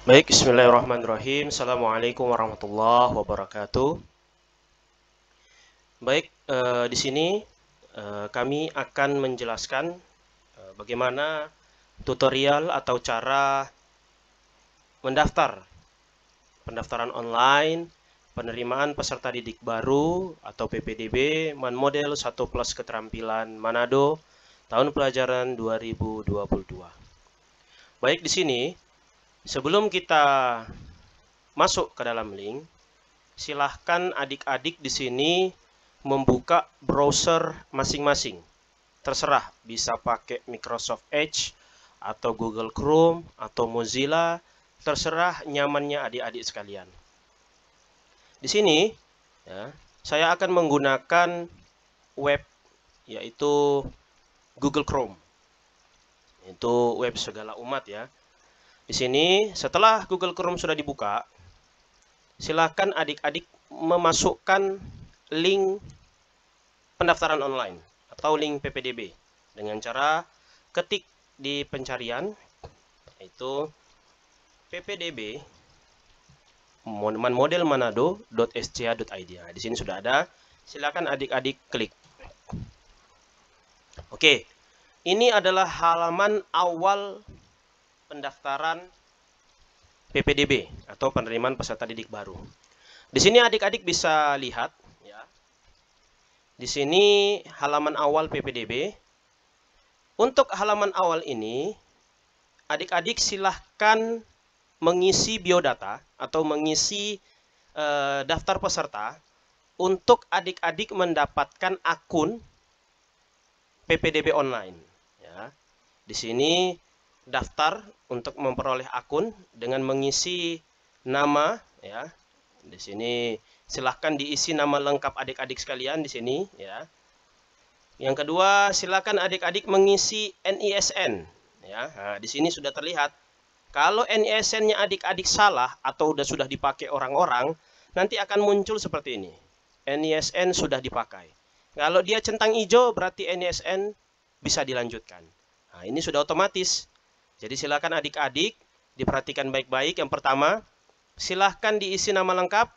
Baik, bismillahirrahmanirrahim. Assalamualaikum warahmatullahi wabarakatuh. Baik, di sini kami akan menjelaskan bagaimana tutorial atau cara pendaftaran online, penerimaan peserta didik baru atau PPDB, Model 1 Plus Keterampilan Manado, tahun pelajaran 2022. Baik, di sini sebelum kita masuk ke dalam link, silahkan adik-adik di sini membuka browser masing-masing. Terserah, bisa pakai Microsoft Edge atau Google Chrome atau Mozilla, terserah nyamannya adik-adik sekalian. Di sini ya, saya akan menggunakan web yaitu Google Chrome. Itu web segala umat ya. Di sini setelah Google Chrome sudah dibuka, silakan adik-adik memasukkan link pendaftaran online atau link PPDB dengan cara ketik di pencarian yaitu PPDB model manado.sca.id. Nah, di sini sudah ada. Silakan adik-adik klik. Oke. Ini adalah halaman awal pendaftaran PPDB atau penerimaan peserta didik baru. Di sini adik-adik bisa lihat ya. Di sini halaman awal PPDB. Untuk halaman awal ini adik-adik silahkan mengisi biodata atau mengisi daftar peserta untuk adik-adik mendapatkan akun PPDB online ya. Di sini daftar untuk memperoleh akun dengan mengisi nama ya. Di sini silahkan diisi nama lengkap adik-adik sekalian di sini ya. Yang kedua, silakan adik-adik mengisi NISN ya. Nah, di sini sudah terlihat kalau NISN-nya adik-adik salah atau sudah dipakai orang-orang, nanti akan muncul seperti ini. NISN sudah dipakai. Kalau dia centang hijau berarti NISN bisa dilanjutkan. Nah, ini sudah otomatis. Jadi silakan adik-adik diperhatikan baik-baik. Yang pertama, silahkan diisi nama lengkap.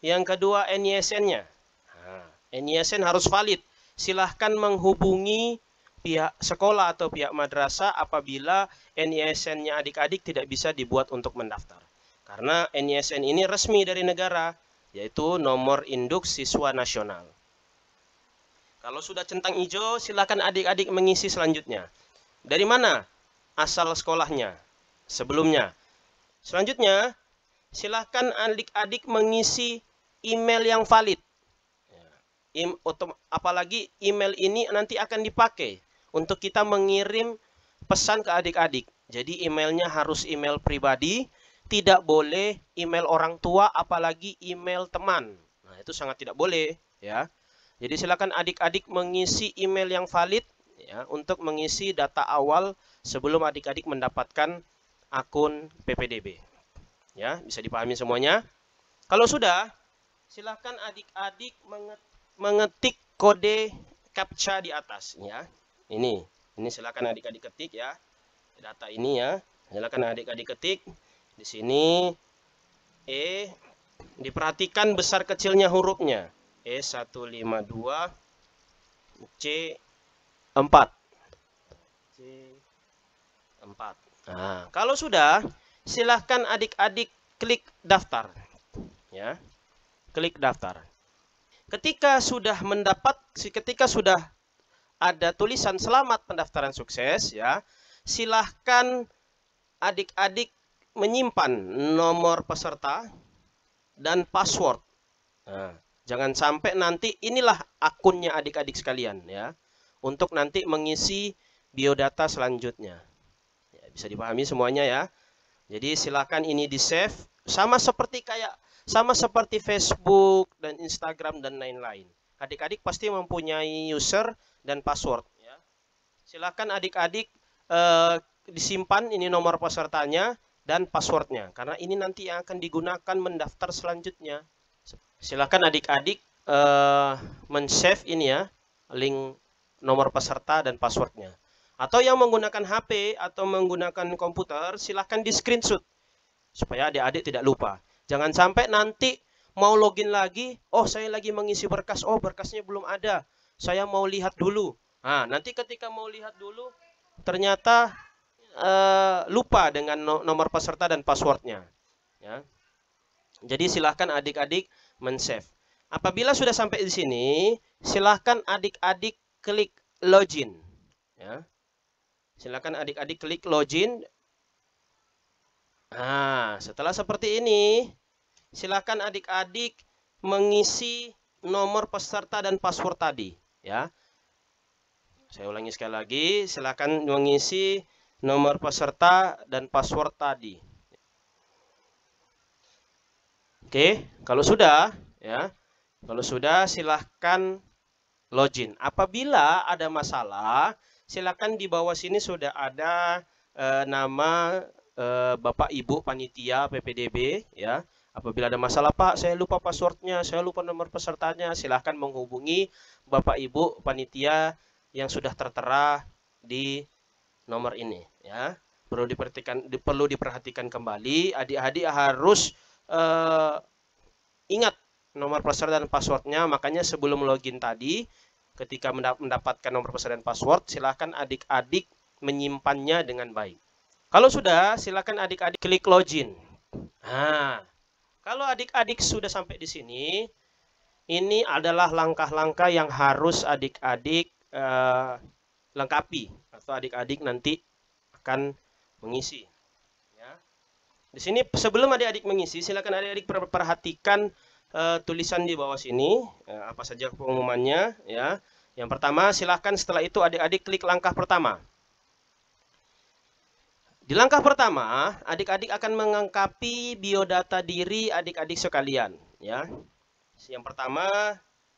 Yang kedua, NISN-nya. Nah, NISN harus valid. Silahkan menghubungi pihak sekolah atau pihak madrasah apabila NISN-nya adik-adik tidak bisa dibuat untuk mendaftar. Karena NISN ini resmi dari negara, yaitu nomor induk siswa nasional. Kalau sudah centang hijau, silakan adik-adik mengisi selanjutnya. Dari mana asal sekolahnya sebelumnya? Selanjutnya, silahkan adik-adik mengisi email yang valid. Apalagi email ini nanti akan dipakai untuk kita mengirim pesan ke adik-adik. Jadi emailnya harus email pribadi, tidak boleh email orang tua, apalagi email teman. Nah, itu sangat tidak boleh ya. Jadi silakan adik-adik mengisi email yang valid ya untuk mengisi data awal sebelum adik-adik mendapatkan akun PPDB. Ya, bisa dipahami semuanya? Kalau sudah, silakan adik-adik mengetik kode CAPTCHA di atas ya. Ini silakan adik-adik ketik ya. Data ini ya. Silakan adik-adik ketik. Di sini diperhatikan besar kecilnya hurufnya. E152 C4. C4. Nah, kalau sudah, silahkan adik-adik klik daftar. Ya. Klik daftar. Ketika sudah ada tulisan selamat pendaftaran sukses ya, silahkan adik-adik menyimpan nomor peserta dan password. Nah, jangan sampai nanti inilah akunnya adik-adik sekalian ya, untuk nanti mengisi biodata selanjutnya. Ya, bisa dipahami semuanya ya. Jadi silahkan ini di save sama seperti Facebook dan Instagram dan lain-lain. Adik-adik pasti mempunyai user dan password ya. Silakan adik-adik disimpan ini nomor pesertanya dan passwordnya, karena ini nanti yang akan digunakan mendaftar selanjutnya. Silakan adik-adik men-save ini ya, link nomor peserta dan passwordnya. Atau yang menggunakan HP atau menggunakan komputer, silahkan di screenshot supaya adik-adik tidak lupa. Jangan sampai nanti mau login lagi, oh saya lagi mengisi berkas, oh berkasnya belum ada, saya mau lihat dulu. Nah, nanti ketika mau lihat dulu, ternyata lupa dengan nomor peserta dan passwordnya. Ya. Jadi silahkan adik-adik men-save. Apabila sudah sampai di sini, silahkan adik-adik klik login. Ya. Silahkan adik-adik klik login. Nah, setelah seperti ini, silahkan adik-adik mengisi nomor peserta dan password tadi. Ya. Saya ulangi sekali lagi, silahkan mengisi nomor peserta dan password tadi. Oke, kalau sudah, ya, kalau sudah silahkan login. Apabila ada masalah, silahkan di bawah sini sudah ada nama Bapak Ibu Panitia PPDB, ya. Apabila ada masalah, Pak, saya lupa passwordnya, saya lupa nomor pesertanya, silahkan menghubungi Bapak Ibu Panitia yang sudah tertera di nomor ini, ya. Perlu diperhatikan kembali, adik-adik harus ingat nomor peserta dan passwordnya. Makanya sebelum login tadi, ketika mendapatkan nomor peserta dan password, silahkan adik-adik menyimpannya dengan baik. Kalau sudah, silahkan adik-adik klik login. Nah, kalau adik-adik sudah sampai di sini, ini adalah langkah-langkah yang harus adik-adik lengkapi, atau adik-adik nanti akan mengisi. Di sini sebelum adik-adik mengisi, silakan adik-adik perhatikan tulisan di bawah sini, apa saja pengumumannya, ya. Yang pertama, silahkan setelah itu adik-adik klik langkah pertama. Di langkah pertama, adik-adik akan melengkapi biodata diri adik-adik sekalian, ya. Yang pertama,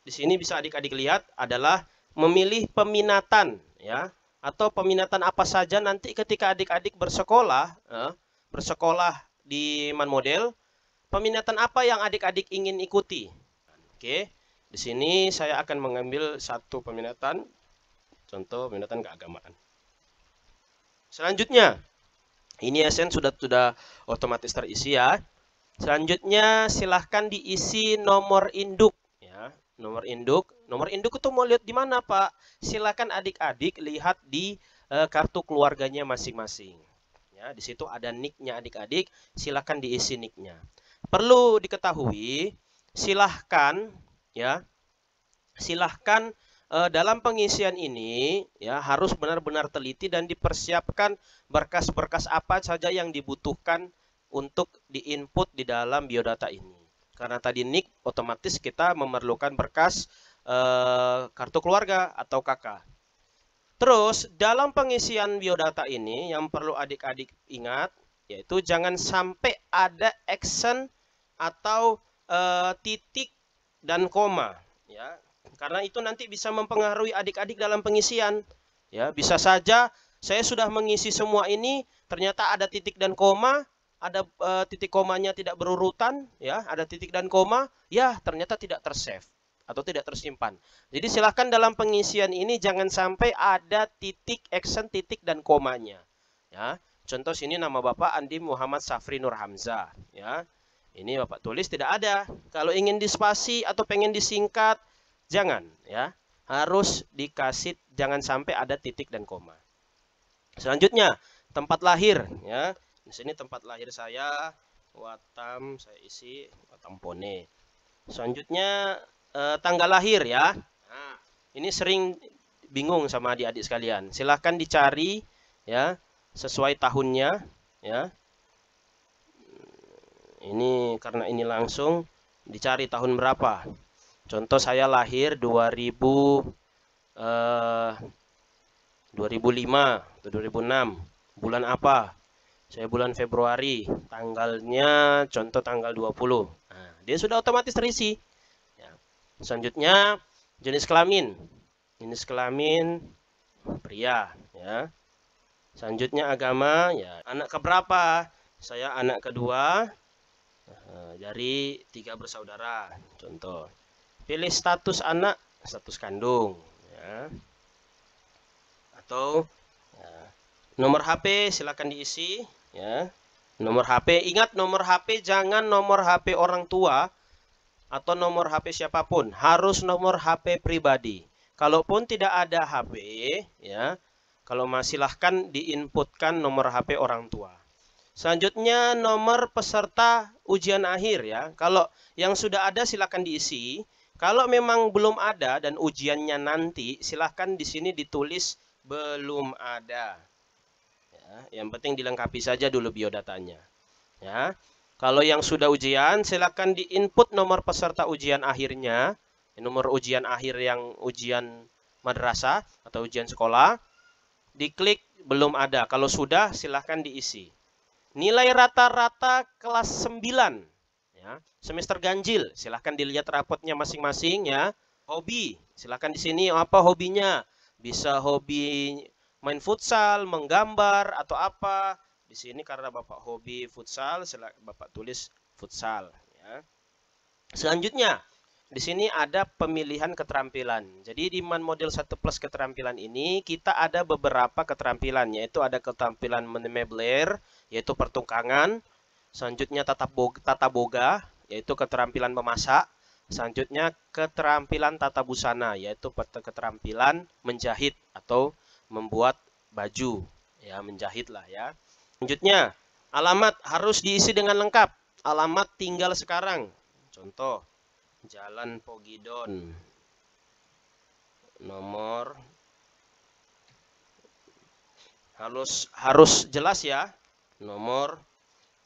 di sini bisa adik-adik lihat adalah memilih peminatan, ya, atau peminatan apa saja nanti ketika adik-adik bersekolah, di Man Model, peminatan apa yang adik-adik ingin ikuti. Oke, di sini saya akan mengambil satu peminatan, contoh peminatan keagamaan. Selanjutnya, ini SN sudah otomatis terisi, ya. Selanjutnya silahkan diisi nomor induk, ya. Nomor induk itu mau lihat di mana, Pak? Silahkan adik-adik lihat di kartu keluarganya masing-masing. Ya, di situ ada nick-nya adik-adik, silahkan diisi nick-nya. Perlu diketahui, silahkan dalam pengisian ini, ya, harus benar-benar teliti dan dipersiapkan berkas-berkas apa saja yang dibutuhkan untuk diinput di dalam biodata ini. Karena tadi nick, otomatis kita memerlukan berkas kartu keluarga atau KK. Terus, dalam pengisian biodata ini yang perlu adik-adik ingat, yaitu jangan sampai ada action atau titik dan koma, ya. Karena itu nanti bisa mempengaruhi adik-adik dalam pengisian. Ya, bisa saja saya sudah mengisi semua ini, ternyata ada titik dan koma, ada titik komanya tidak berurutan, ya, ada titik dan koma, ya, ternyata tidak tersave atau tidak tersimpan. Jadi silahkan dalam pengisian ini jangan sampai ada titik, action, titik, dan komanya. Ya, contoh sini nama Bapak Andi Muhammad Safri Nur Hamzah. Ya, ini Bapak tulis tidak ada. Kalau ingin dispasi atau pengen disingkat, jangan. Ya, harus dikasih, jangan sampai ada titik dan koma. Selanjutnya tempat lahir. Ya, di sini tempat lahir saya, Watam, saya isi Watam Pone. Selanjutnya tanggal lahir, ya. Nah, ini sering bingung sama adik-adik sekalian. Silahkan dicari, ya, sesuai tahunnya, ya. Ini karena ini langsung dicari tahun berapa. Contoh saya lahir 2005 atau 2006. Bulan apa? Saya bulan Februari. Tanggalnya contoh tanggal 20. Nah, dia sudah otomatis terisi. Selanjutnya jenis kelamin. Jenis kelamin pria, ya. Selanjutnya agama, ya. Anak keberapa? Saya anak kedua dari 3 bersaudara. Contoh. Pilih status anak, status kandung, ya. Atau ya, nomor HP silakan diisi, ya. Nomor HP, ingat nomor HP jangan nomor HP orang tua atau nomor HP siapapun, harus nomor HP pribadi. Kalaupun tidak ada HP, ya, kalau masih silahkan diinputkan nomor HP orang tua. Selanjutnya nomor peserta ujian akhir ya. Kalau yang sudah ada silahkan diisi. Kalau memang belum ada dan ujiannya nanti, silahkan di sini ditulis belum ada. Ya, yang penting dilengkapi saja dulu biodatanya. Ya, kalau yang sudah ujian, silakan diinput nomor peserta ujian akhirnya, nomor ujian akhir yang ujian madrasah atau ujian sekolah. Diklik belum ada. Kalau sudah, silahkan diisi. Nilai rata-rata kelas 9, ya, semester ganjil. Silahkan dilihat rapotnya masing-masing ya. Hobi, silahkan di sini apa hobinya. Bisa hobi main futsal, menggambar, atau apa. Di sini karena Bapak hobi futsal, Bapak tulis futsal. Ya. Selanjutnya, di sini ada pemilihan keterampilan. Jadi di Man Model 1 Plus keterampilan ini, kita ada beberapa keterampilan, yaitu ada keterampilan memebler, yaitu pertukangan. Selanjutnya tata boga, yaitu keterampilan memasak. Selanjutnya keterampilan tata busana, yaitu keterampilan menjahit atau membuat baju, ya, menjahit lah ya. Selanjutnya, alamat harus diisi dengan lengkap. Alamat tinggal sekarang. Contoh, Jalan Pogidon. Nomor harus jelas ya. Nomor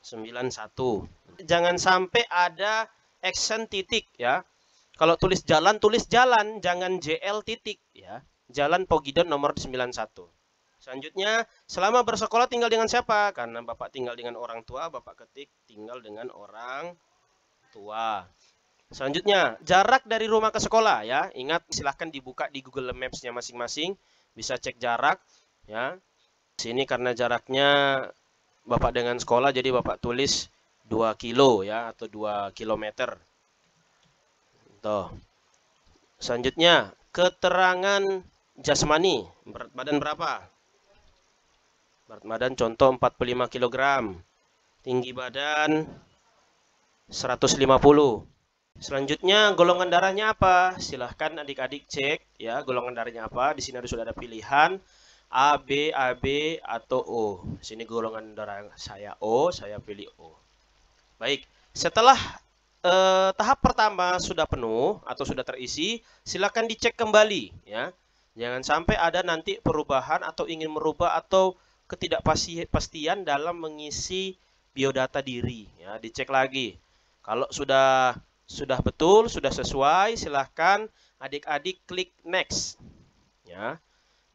91. Jangan sampai ada action titik ya. Kalau tulis jalan, jangan JL titik ya. Jalan Pogidon nomor 91. Selanjutnya, selama bersekolah tinggal dengan siapa? Karena Bapak tinggal dengan orang tua, Bapak ketik tinggal dengan orang tua. Selanjutnya, jarak dari rumah ke sekolah ya. Ingat, silahkan dibuka di Google Maps-nya masing-masing, bisa cek jarak ya. Sini karena jaraknya Bapak dengan sekolah, jadi Bapak tulis 2 kilo ya, atau 2 kilometer. Tuh. Selanjutnya, keterangan jasmani, berat badan berapa? Berat badan contoh 45 kg. Tinggi badan 150. Selanjutnya, golongan darahnya apa? Silahkan adik-adik cek ya, golongan darahnya apa. Di sini sudah ada pilihan A, B, AB, atau O. Sini golongan darah saya O, saya pilih O. Baik, setelah tahap pertama sudah penuh atau sudah terisi, silakan dicek kembali ya. Jangan sampai ada nanti perubahan atau ingin merubah atau ketidakpastian dalam mengisi biodata diri ya, dicek lagi. Kalau sudah betul, sudah sesuai, silahkan adik-adik klik next ya.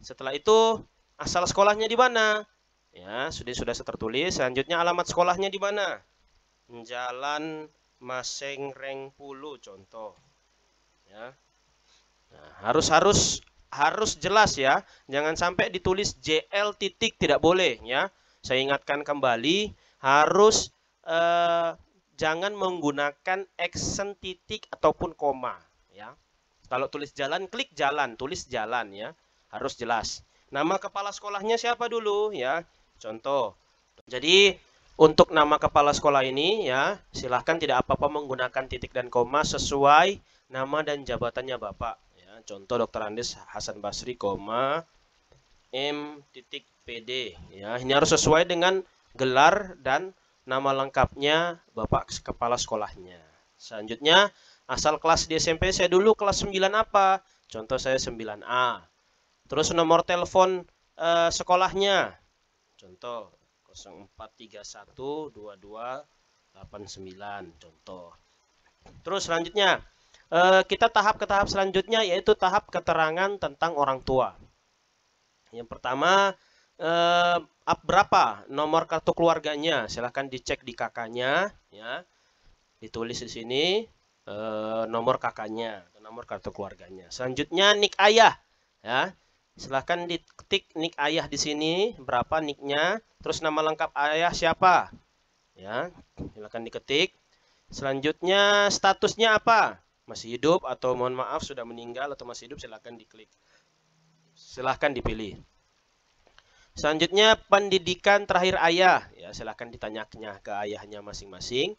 Setelah itu asal sekolahnya di mana? Ya, sudah tertulis. Selanjutnya alamat sekolahnya di mana? Jalan Maseng Rengpulu contoh. Ya. Nah, harus jelas ya. Jangan sampai ditulis JL titik, tidak boleh ya. Saya ingatkan kembali, harus jangan menggunakan action titik ataupun koma ya. Kalau tulis jalan, klik jalan, tulis jalan ya. Harus jelas. Nama kepala sekolahnya siapa dulu ya? Contoh. Jadi untuk nama kepala sekolah ini ya, silahkan tidak apa-apa menggunakan titik dan koma sesuai nama dan jabatannya Bapak ya. Contoh Dr. Andes Hasan Basri, M.PD ya. Ini harus sesuai dengan gelar dan nama lengkapnya Bapak kepala sekolahnya. Selanjutnya, asal kelas di SMP saya dulu kelas 9 apa? Contoh saya 9A. Terus nomor telepon sekolahnya. Contoh 04312289 contoh. Terus selanjutnya kita tahap ke tahap selanjutnya, yaitu tahap keterangan tentang orang tua. Yang pertama, berapa nomor kartu keluarganya? Silahkan dicek di kakaknya ya. Ditulis di sini nomor kakaknya, nomor kartu keluarganya. Selanjutnya nik ayah ya. Silahkan diketik nik ayah di sini, berapa niknya, terus nama lengkap ayah siapa ya, silahkan diketik. Selanjutnya statusnya apa, masih hidup atau mohon maaf sudah meninggal, atau masih hidup, silahkan diklik, silahkan dipilih. Selanjutnya pendidikan terakhir ayah. Ya, silakan ditanyanya ke ayahnya masing-masing.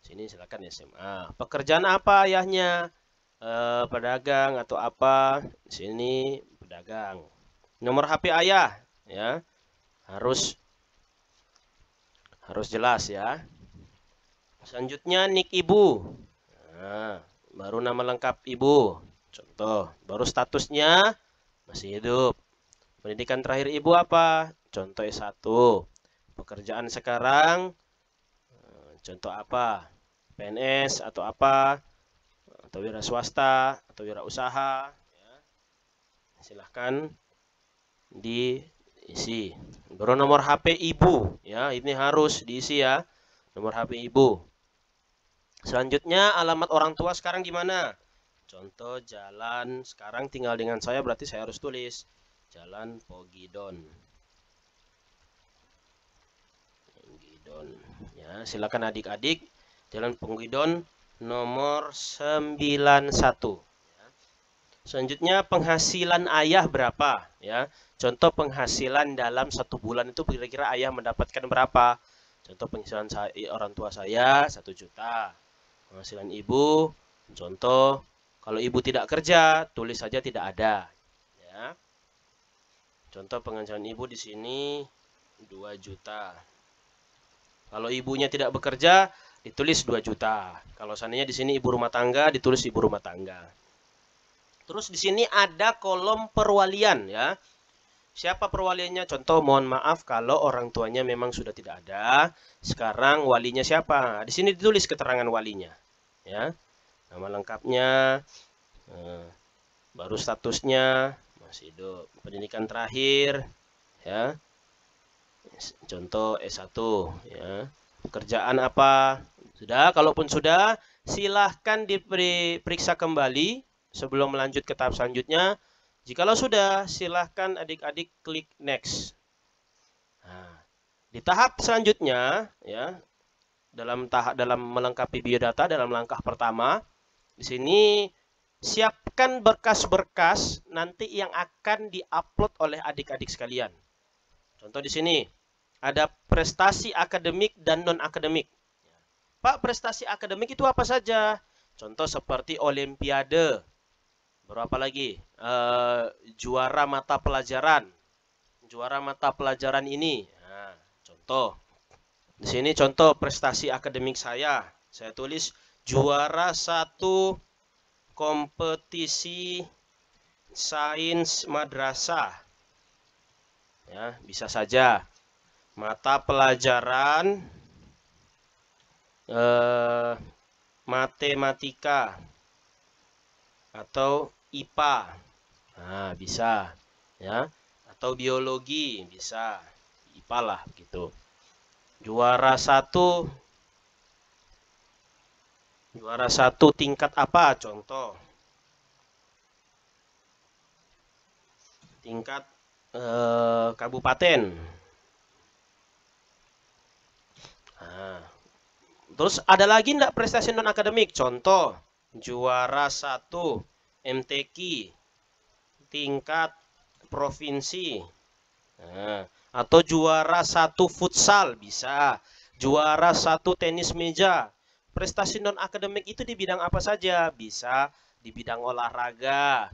Sini silakan SMA. Pekerjaan apa ayahnya? Pedagang atau apa? Sini pedagang. Nomor HP ayah, ya. Harus jelas ya. Selanjutnya nik ibu. Nah, baru nama lengkap ibu. Contoh, baru statusnya masih hidup. Pendidikan terakhir ibu apa? Contoh S1. Pekerjaan sekarang, contoh apa? PNS atau apa? Atau wira swasta, atau wira usaha. Ya. Silahkan diisi. Baru nomor HP ibu. Ya, ini harus diisi ya. Nomor HP ibu. Selanjutnya alamat orang tua sekarang di mana? Contoh jalan sekarang tinggal dengan saya, berarti saya harus tulis Jalan Pogidon. Ya, silakan adik-adik. Jalan Pogidon nomor 91. Ya. Selanjutnya penghasilan ayah berapa? Ya, contoh penghasilan dalam 1 bulan itu kira-kira ayah mendapatkan berapa? Contoh penghasilan orang tua saya 1 juta. Penghasilan ibu, contoh kalau ibu tidak kerja, tulis saja tidak ada. Ya. Contoh penghasilan ibu di sini 2 juta. Kalau ibunya tidak bekerja, ditulis 2 juta. Kalau seandainya di sini ibu rumah tangga, ditulis ibu rumah tangga. Terus di sini ada kolom perwalian ya. Siapa perwaliannya? Contoh, mohon maaf kalau orang tuanya memang sudah tidak ada. Sekarang walinya siapa? Di sini ditulis keterangan walinya. Ya, nama lengkapnya, baru statusnya masih hidup, pendidikan terakhir, ya. Contoh S1, ya. Pekerjaan apa? Sudah, kalaupun sudah, silahkan diperiksa kembali sebelum melanjut ke tahap selanjutnya. Jikalau sudah, silahkan adik-adik klik next. Nah, di tahap selanjutnya, ya, dalam melengkapi biodata dalam langkah pertama, di sini siapkan berkas-berkas nanti yang akan diupload oleh adik-adik sekalian. Contoh di sini ada prestasi akademik dan non akademik. Pak, prestasi akademik itu apa saja? Contoh seperti olimpiade. Berapa lagi? Juara mata pelajaran. Juara mata pelajaran ini. Nah, contoh. Di sini contoh prestasi akademik saya. Saya tulis juara 1 kompetisi sains madrasah. Ya, bisa saja mata pelajaran matematika atau IPA. Nah, bisa ya. Atau biologi bisa. IPA lah gitu. Juara 1 tingkat apa? Contoh. Tingkat kabupaten. Nah, terus ada lagi enggak prestasi non akademik? Contoh, juara 1 MTQ tingkat provinsi. Nah, atau juara 1 futsal bisa. Juara 1 tenis meja. Prestasi non akademik itu di bidang apa saja? Bisa di bidang olahraga,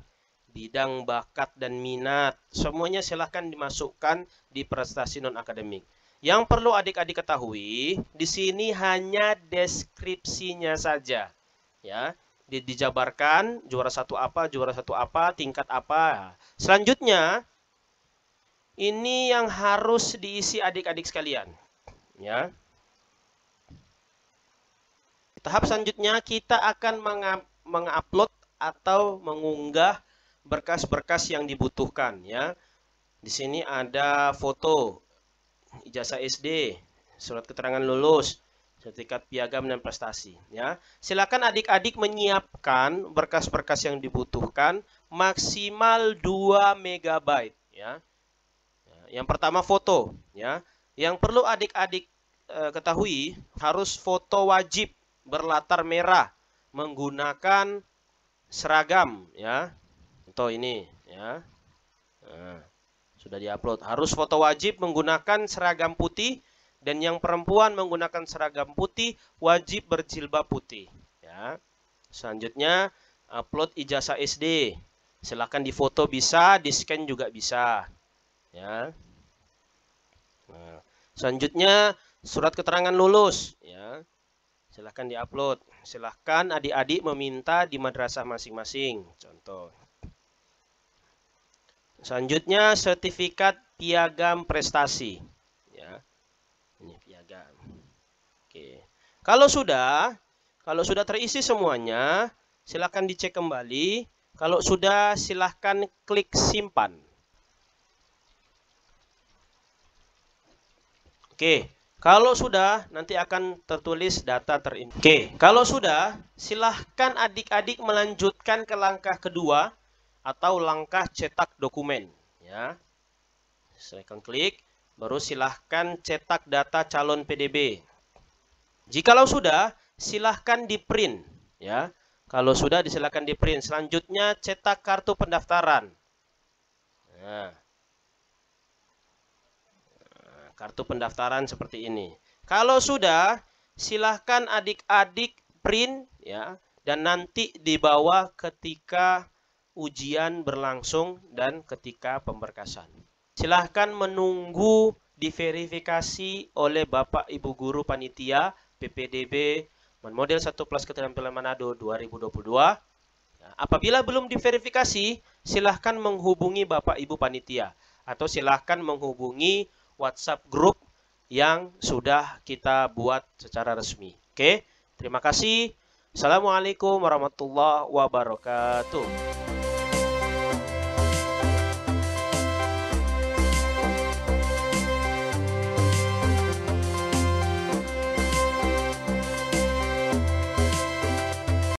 bidang bakat dan minat. Semuanya silahkan dimasukkan di prestasi non akademik. Yang perlu adik-adik ketahui, di sini hanya deskripsinya saja. Ya, dijabarkan juara 1 apa, tingkat apa. Selanjutnya, ini yang harus diisi adik-adik sekalian. Ya. Tahap selanjutnya kita akan mengupload atau mengunggah berkas-berkas yang dibutuhkan ya. Di sini ada foto, ijazah SD, surat keterangan lulus, sertifikat piagam dan prestasi ya. Silakan adik-adik menyiapkan berkas-berkas yang dibutuhkan maksimal 2 MB ya. Yang pertama foto ya. Yang perlu adik-adik ketahui, harus foto wajib berlatar merah menggunakan seragam ya. Contoh ini ya. Nah, Sudah diupload. Harus foto wajib menggunakan seragam putih, dan yang perempuan menggunakan seragam putih wajib berjilbab putih. Ya. Selanjutnya upload ijazah SD. Silahkan difoto bisa, di scan juga bisa. Ya. Nah, selanjutnya surat keterangan lulus. Ya. Silahkan diupload. Silahkan adik-adik meminta di madrasah masing-masing. Contoh. Selanjutnya sertifikat piagam prestasi. Ya. Ini piagam. Oke. Kalau sudah terisi semuanya, silahkan dicek kembali. Kalau sudah, silahkan klik simpan. Oke. Kalau sudah, nanti akan tertulis data terinput. Oke. Kalau sudah, silahkan adik-adik melanjutkan ke langkah kedua atau langkah cetak dokumen. Ya. Silahkan klik. Baru silahkan cetak data calon PDB. Jikalau sudah, silahkan di print. Ya. Kalau sudah, silahkan di print. Selanjutnya cetak kartu pendaftaran. Nah, kartu pendaftaran seperti ini. Kalau sudah, silahkan adik-adik print ya, dan nanti dibawa ketika ujian berlangsung dan ketika pemberkasan. Silahkan menunggu diverifikasi oleh Bapak Ibu Guru Panitia PPDB Model 1 Plus Keterampilan Manado 2022. Apabila belum diverifikasi, silahkan menghubungi Bapak Ibu Panitia atau silahkan menghubungi WhatsApp grup yang sudah kita buat secara resmi. Oke, terima kasih. Assalamualaikum warahmatullahi wabarakatuh.